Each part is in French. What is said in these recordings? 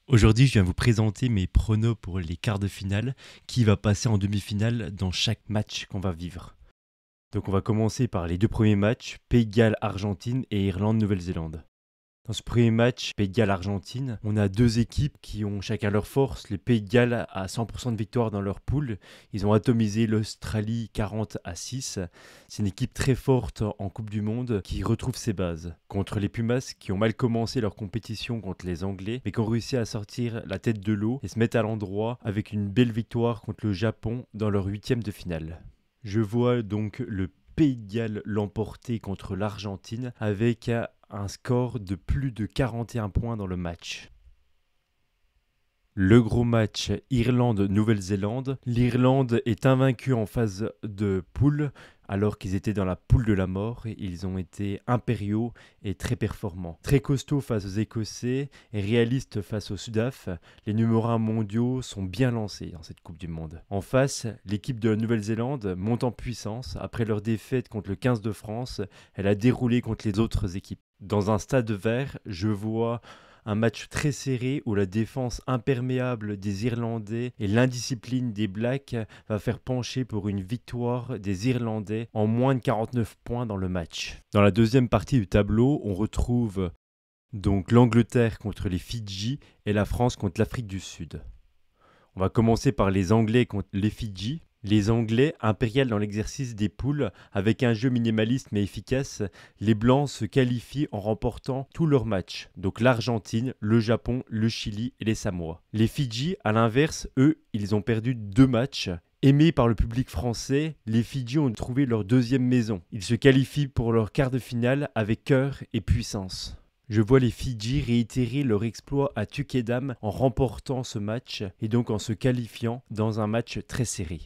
Aujourd'hui, je viens vous présenter mes pronos pour les quarts de finale, qui va passer en demi-finale dans chaque match qu'on va vivre. Donc on va commencer par les deux premiers matchs, Pays de Galles-Argentine et Irlande-Nouvelle-Zélande. Dans ce premier match, Pays de Galles-Argentine, on a deux équipes qui ont chacun leur force. Les Pays de Galles a 100% de victoire dans leur poule. Ils ont atomisé l'Australie 40-6. C'est une équipe très forte en Coupe du Monde qui retrouve ses bases. Contre les Pumas qui ont mal commencé leur compétition contre les Anglais, mais qui ont réussi à sortir la tête de l'eau et se mettre à l'endroit avec une belle victoire contre le Japon dans leur huitième de finale. Je vois donc le Pays de Galles l'emporter contre l'Argentine avec un score de plus de 41 points dans le match. Le gros match Irlande-Nouvelle-Zélande. L'Irlande est invaincue en phase de poule alors qu'ils étaient dans la poule de la mort. Ils ont été impériaux et très performants. Très costauds face aux Écossais et réalistes face aux Sudaf. Les numéros 1 mondiaux sont bien lancés dans cette Coupe du Monde. En face, l'équipe de la Nouvelle-Zélande monte en puissance. Après leur défaite contre le 15 de France, elle a déroulé contre les autres équipes. Dans un stade vert, je vois un match très serré où la défense imperméable des Irlandais et l'indiscipline des Blacks va faire pencher pour une victoire des Irlandais en moins de 49 points dans le match. Dans la deuxième partie du tableau, on retrouve donc l'Angleterre contre les Fidji et la France contre l'Afrique du Sud. On va commencer par les Anglais contre les Fidji. Les Anglais, impériales dans l'exercice des poules, avec un jeu minimaliste mais efficace, les Blancs se qualifient en remportant tous leurs matchs, donc l'Argentine, le Japon, le Chili et les Samoa. Les Fidji, à l'inverse, eux, ils ont perdu 2 matchs. Aimés par le public français, les Fidji ont trouvé leur deuxième maison. Ils se qualifient pour leur quart de finale avec cœur et puissance. Je vois les Fidji réitérer leur exploit à Tukedam en remportant ce match et donc en se qualifiant dans un match très serré.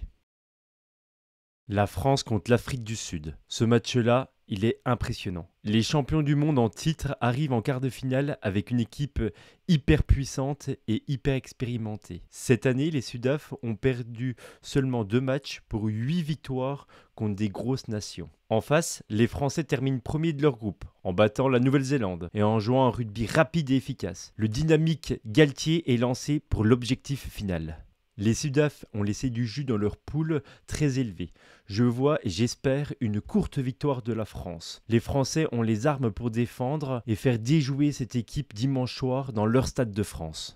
La France contre l'Afrique du Sud. Ce match-là, il est impressionnant. Les champions du monde en titre arrivent en quart de finale avec une équipe hyper puissante et hyper expérimentée. Cette année, les Sudaf ont perdu seulement 2 matchs pour 8 victoires contre des grosses nations. En face, les Français terminent premiers de leur groupe en battant la Nouvelle-Zélande et en jouant un rugby rapide et efficace. Le dynamique Galtier est lancé pour l'objectif final. Les Sudaf ont laissé du jus dans leur poule très élevé. Je vois et j'espère une courte victoire de la France. Les Français ont les armes pour défendre et faire déjouer cette équipe dimanche soir dans leur stade de France.